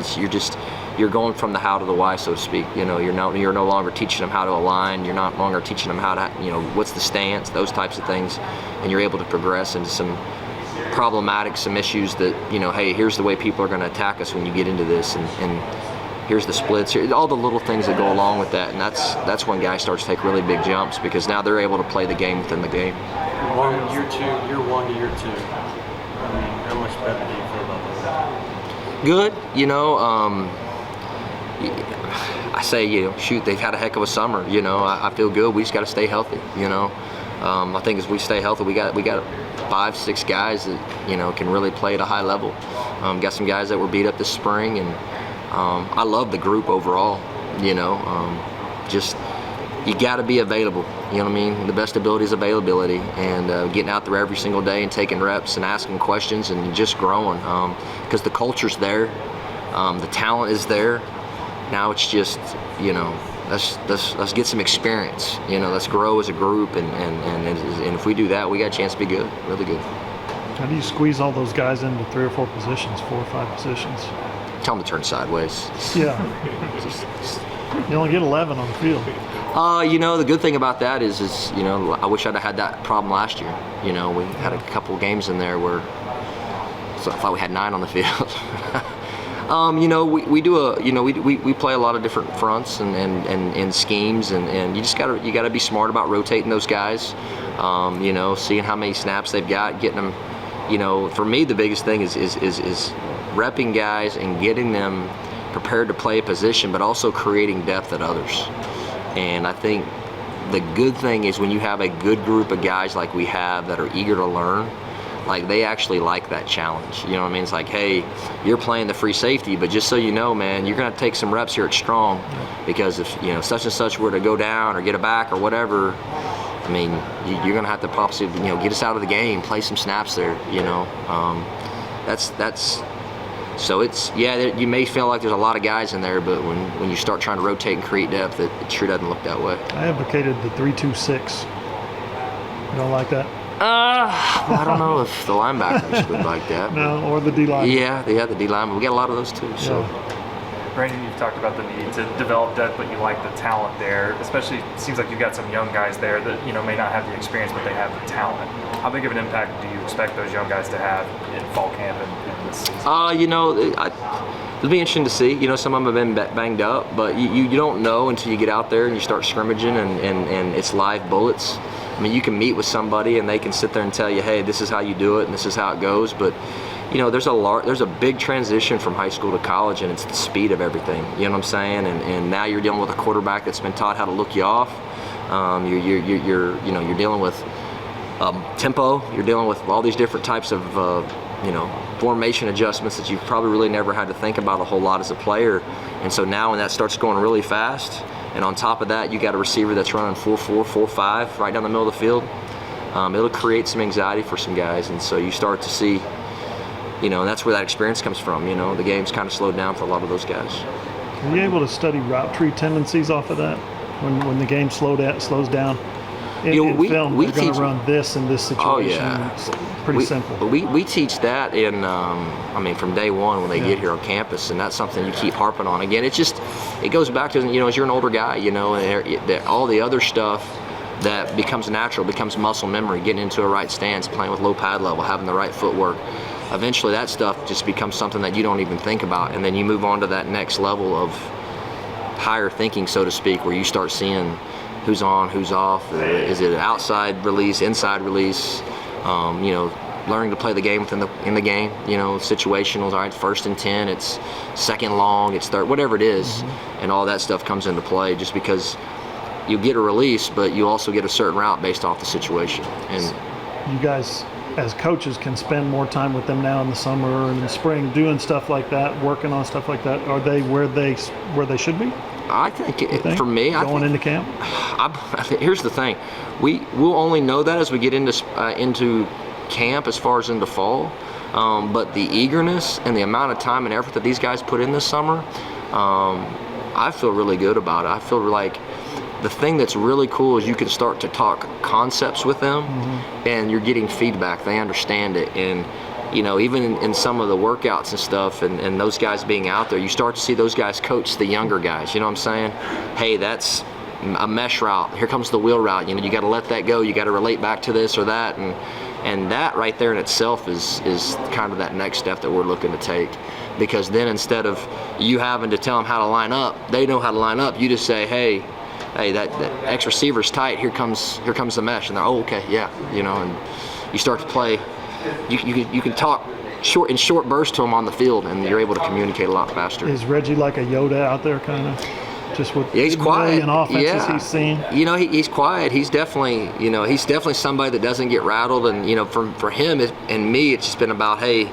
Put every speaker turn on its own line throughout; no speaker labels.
is you're going from the how to the why, so to speak. You know, you're no longer teaching them how to align. You're not longer teaching them how to, you know, what's the stance, those types of things, and you're able to progress into some some issues that, you know, hey, here's the way people are going to attack us when you get into this, and here's the splits, all the little things that go along with that, and that's when guys start to take really big jumps, because now they're able to play the game within the game.
Year one to year two, I mean, how much better do you feel about that?
Good, you know. I say, you know, shoot, they've had a heck of a summer. You know, I feel good. We just got to stay healthy. You know, I think as we stay healthy, we got 5-6 guys that, you know, can really play at a high level. Got some guys that were beat up this spring, and I love the group overall. You know, just you got to be available. You know what I mean? The best ability is availability, and getting out there every single day and taking reps and asking questions and just growing, because the culture's there, the talent is there. Now it's just, you know, let's get some experience. You know, let's grow as a group, and if we do that, we got a chance to be good, really good.
How do you squeeze all those guys into 3 or 4 positions, 4 or 5 positions?
Tell them to turn sideways.
Yeah. You only get 11 on the field.
You know, the good thing about that is, you know, I wish I'd have had that problem last year. You know, we had a couple games in there where, so I thought we had 9 on the field. You know, we play a lot of different fronts and schemes, and you gotta be smart about rotating those guys. You know, seeing how many snaps they've got, getting them. You know, for me, the biggest thing is repping guys and getting them prepared to play a position, but also creating depth at others. And I think the good thing is when you have a good group of guys like we have that are eager to learn, like they actually like that challenge. You know what I mean? It's like, hey, you're playing the free safety, but just so you know, man, you're gonna take some reps here at strong, because if, you know, such and such were to go down or get a back or whatever, I mean, you're gonna have to possibly, you know, get us out of the game, play some snaps there. You know, that's. So it's, yeah, you may feel like there's a lot of guys in there, but when you start trying to rotate and create depth, it sure doesn't look that way.
I advocated the 3-2-6. You don't like that?
I don't know if the linebackers would like that.
No, or the D-line.
Yeah, the D-line. We got a lot of those too. So.
Yeah.
Brandon, you've talked about the need to develop depth, but you like the talent there. Especially, it seems like you've got some young guys there that, you know, may not have the experience, but they have the talent. How big of an impact do you expect those young guys to have in fall camp and this season?
You know, it'll be interesting to see. You know, some of them have been banged up, but you don't know until you get out there and you start scrimmaging, and it's live bullets. I mean, you can meet with somebody and they can sit there and tell you, hey, this is how you do it and this is how it goes. But, you know, there's a big transition from high school to college, and it's the speed of everything. You know what I'm saying? And now you're dealing with a quarterback that's been taught how to look you off. You're dealing with tempo. You're dealing with all these different types of formation adjustments that you've probably really never had to think about a whole lot as a player. And so now when that starts going really fast, and on top of that, you got a receiver that's running 4-4, 4-5 right down the middle of the field, it'll create some anxiety for some guys. And so you start to see, you know, and that's where that experience comes from. You know, the game's kind of slowed down for a lot of those guys.
Are you able to study route tree tendencies off of that when the game slows down? In film, they're going to run this in this situation.
Oh, yeah.
It's pretty simple.
We teach that in, from day one when they get here on campus, and that's something you keep harping on. Again, it goes back to, you know, as you're an older guy, you know, and all the other stuff that becomes natural, becomes muscle memory, getting into a right stance, playing with low pad level, having the right footwork. Eventually that stuff just becomes something that you don't even think about, and then you move on to that next level of higher thinking, so to speak, where you start seeing who's on, who's off, is it an outside release, inside release, you know, learning to play the game in the game, you know, situationals, all right, 1st and 10, it's 2nd long, it's 3rd, whatever it is, and all that stuff comes into play just because you get a release, but you also get a certain route based off the situation. And
you guys, as coaches, can spend more time with them now in the summer and in the spring doing stuff like that, working on stuff like that. Are they where they should be?
I think for me,
going into camp.
Here's the thing: we'll only know that as we get into camp, as far as into fall. But the eagerness and the amount of time and effort that these guys put in this summer, I feel really good about it. I feel like the thing that's really cool is you can start to talk concepts with them, and you're getting feedback. They understand it, and even in some of the workouts and stuff, and those guys being out there, you start to see those guys coach the younger guys. You know what I'm saying? Hey, that's a mesh route. Here comes the wheel route. You got to let that go. You got to relate back to this or that, and that right there in itself is kind of that next step that we're looking to take. Because then instead of you having to tell them how to line up, they know how to line up. You just say, hey, that X receiver's tight. Here comes the mesh, and they're, oh, okay, yeah, and you start to play. You can talk in short bursts to them on the field, and you're able to communicate a lot faster.
Is Reggie like a Yoda out there, kind of? Just with
he's quiet.
And offenses he's seen.
He's quiet. He's definitely, he's definitely somebody that doesn't get rattled. And for him and me, it's just been about, hey,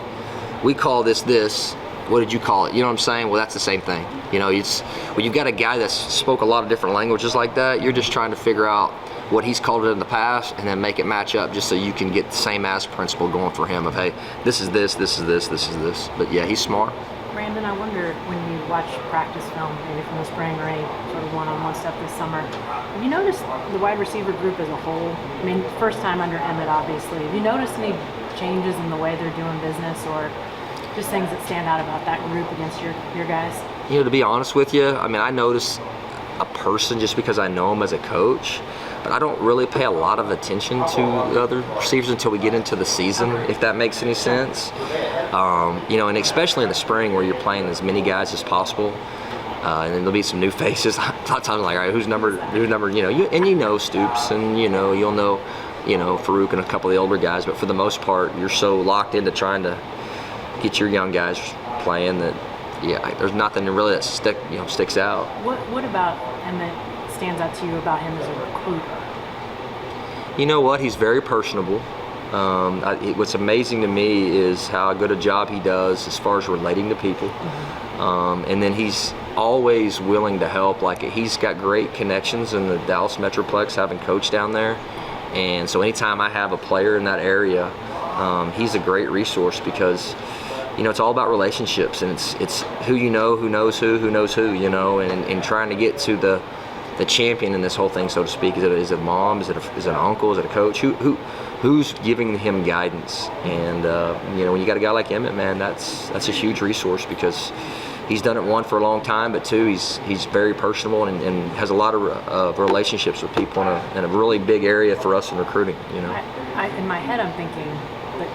we call this. What did you call it? You know what I'm saying? Well, that's the same thing. When you've got a guy that spoke a lot of different languages like that, you're just trying to figure out what he's called it in the past and then make it match up just so you can get the same as principle going for him of, hey, this is this, this is this, this is this. But yeah, he's smart.
Brandon, I wonder when you watch practice film, maybe from the spring or any sort of one-on-one stuff this summer, have you noticed the wide receiver group as a whole? I mean, first time under Emmett, obviously. Have you noticed any changes in the way they're doing business or just things that stand out about that group against your guys?
To be honest with you, I mean, I notice a person just because I know him as a coach, but I don't really pay a lot of attention to the other receivers until we get into the season, if that makes any sense. And especially in the spring where you're playing as many guys as possible, and then there'll be some new faces. A lot of times I'm like, all right, who's number, Stoops, and you'll know, Farouk and a couple of the older guys, but for the most part, you're so locked into trying to get your young guys playing that, there's nothing really that sticks out.
What about Emmett stands out to you about him as a recruiter?
You know what? He's very personable. What's amazing to me is how good a job he does as far as relating to people. And then he's always willing to help. Like, he's got great connections in the Dallas Metroplex, having coached down there. And so anytime I have a player in that area, he's a great resource because it's all about relationships, and it's who who knows who knows who, and trying to get to the champion in this whole thing, so to speak. Is it mom? Is it an uncle? Is it a coach? Who's giving him guidance? And when you got a guy like Emmett, man, that's a huge resource because he's done it, one, for a long time, but two, he's very personable and has a lot of relationships with people in a really big area for us in recruiting.
In my head, I'm thinking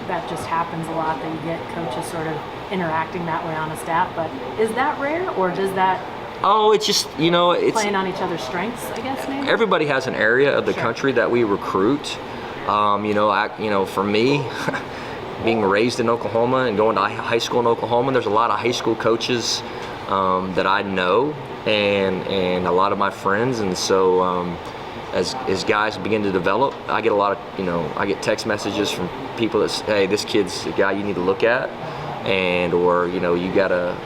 that just happens a lot, that you get coaches sort of interacting that way on a staff. But is that rare, or does that?
Oh, it's just it's
playing on each other's strengths, I guess. Maybe
everybody has an area of the country that we recruit. For me, being raised in Oklahoma and going to high school in Oklahoma, there's a lot of high school coaches that I know and a lot of my friends, and so as guys begin to develop, I get a lot of I get text messages from people that say, hey, this kid's a guy you need to look at, or you gotta.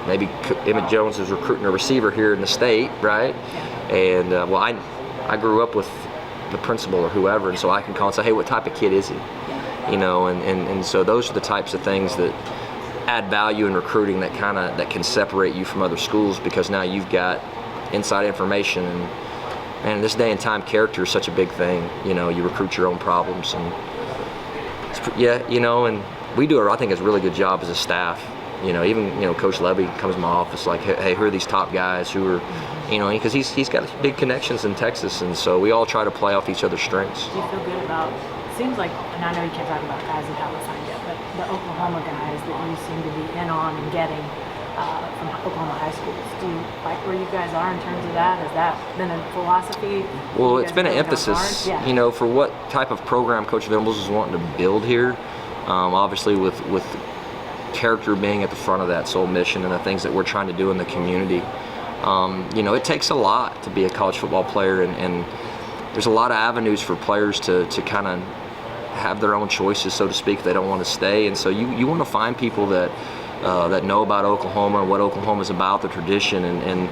Maybe Emmett Jones is recruiting a receiver here in the state, right? And I grew up with the principal or whoever, and so I can call and say, hey, what type of kid is he? And so those are the types of things that add value in recruiting that can separate you from other schools, because now you've got inside information, and in this day and time, character is such a big thing. You recruit your own problems, and and we do, I think, a really good job as a staff. Even Coach Levy comes to my office like, hey, who are these top guys who are, because he's got big connections in Texas, and so we all try to play off each other's strengths.
Do you feel good about? Seems like, and I know you can't talk about guys that haven't signed yet, but the Oklahoma guys that you seem to be in on and getting from Oklahoma high schools. Do you like where you guys are in terms of that? Has that been a philosophy?
Well, it's been an emphasis, for what type of program Coach Venables is wanting to build here. Obviously, with character being at the front of that sole mission and the things that we're trying to do in the community. It takes a lot to be a college football player, and there's a lot of avenues for players to kind of have their own choices, so to speak, if they don't want to stay. And so you want to find people that know about Oklahoma and what Oklahoma's about, the tradition, and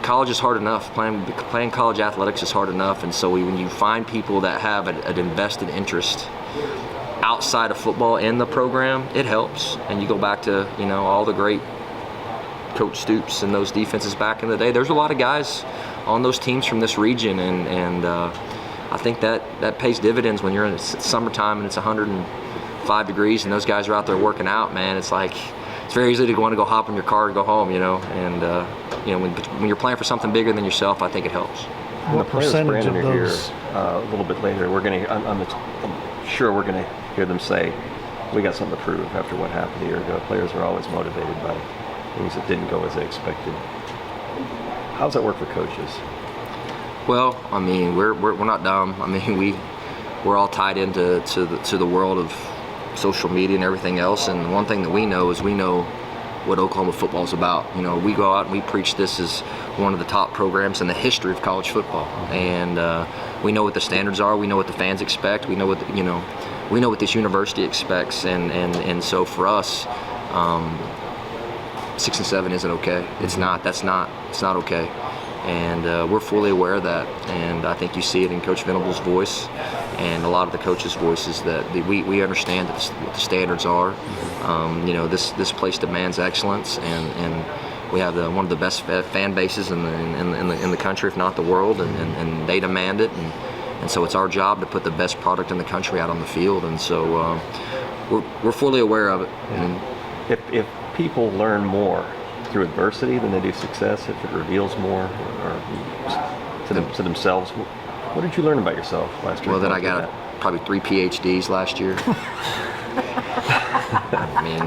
college is hard enough. Playing college athletics is hard enough, and so when you find people that have an invested interest outside of football in the program, it helps. And you go back to all the great Coach Stoops and those defenses back in the day. There's a lot of guys on those teams from this region, and I think that pays dividends when you're in summertime and it's 100 5 degrees and those guys are out there working out, man, it's like it's very easy to want to go hop in your car and go home, you know. And when you're playing for something bigger than yourself, I think it helps.
And
What
the players,
percentage of
Brandon, are
those?
here a little bit later. I'm sure we're going to hear them say, we got something to prove after what happened a year ago. Players are always motivated by things that didn't go as they expected. How does that work for coaches?
Well, I mean, we're not dumb. I mean, we're all tied into the world of social media and everything else. And one thing that we know is what Oklahoma football is about. You know, we go out and we preach this as one of the top programs in the history of college football, and we know what the standards are. We know what the fans expect. We know what we know what this university expects, and so for us, 6 and 7 isn't okay. It's not. It's not okay. And we're fully aware of that, and I think you see it in Coach Venable's voice and a lot of the coaches' voices that we understand what the standards are. This place demands excellence, and we have one of the best fan bases in the country, if not the world, and they demand it, and so it's our job to put the best product in the country out on the field, and so we're fully aware of it. And
If people learn more through adversity than they do success, if it reveals more or to themselves, what did you learn about yourself last year?
well, then I got probably 3 PhDs last year. I mean,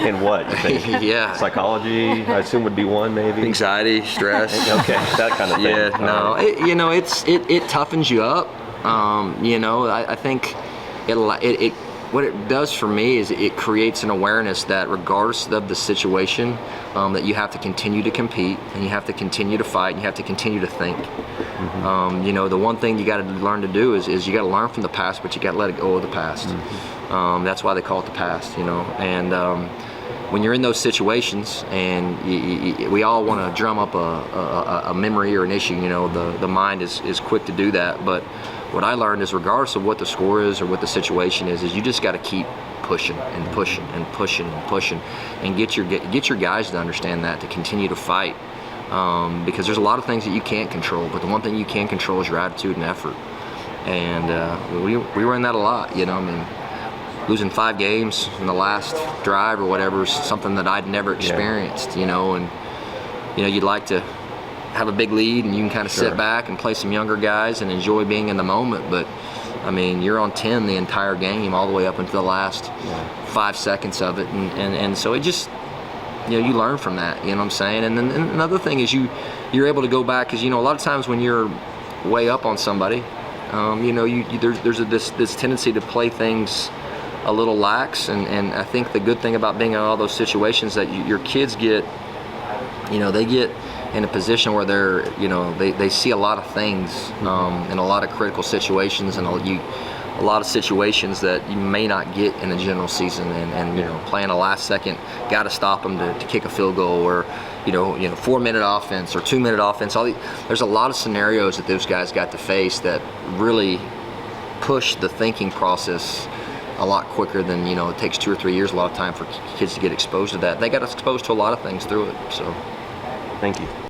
in what? You think?
Yeah.
Psychology, I assume, would be one, maybe.
anxiety, stress.
Okay, that kind of thing.
Yeah, no, it toughens you up. I think it what it does for me is it creates an awareness that regardless of the situation, that you have to continue to compete, and you have to continue to fight, and you have to continue to think.
Mm-hmm.
The one thing you got to learn to do is you got to learn from the past, but you got to let it go of the past.
Mm-hmm.
That's why they call it the past, and when you're in those situations, and we all want to drum up a memory or an issue, the mind is quick to do that. But what I learned is, regardless of what the score is or what the situation is you just got to keep pushing and pushing and pushing and pushing, and get your guys to understand that, to continue to fight, because there's a lot of things that you can't control, but the one thing you can control is your attitude and effort. And we were in that a lot, losing 5 games in the last drive or whatever is something that I'd never experienced, and you'd like to have a big lead and you can kind of sit back and play some younger guys and enjoy being in the moment, but I mean, you're on 10 the entire game all the way up into the last 5 seconds of it, and so it just, you learn from that, you know what I'm saying? And then another thing is you're able to go back, because a lot of times when you're way up on somebody, there's this tendency to play things a little lax, and I think the good thing about being in all those situations that your kids get, they get in a position where they see a lot of things in a lot of critical situations, and a lot of situations that you may not get in a general season, and playing a last second, got to stop them to kick a field goal, or 4-minute offense or 2-minute offense. There's a lot of scenarios that those guys got to face that really push the thinking process a lot quicker than it takes 2 or 3 years a lot of time for kids to get exposed to that. They got exposed to a lot of things through it. So
Thank you.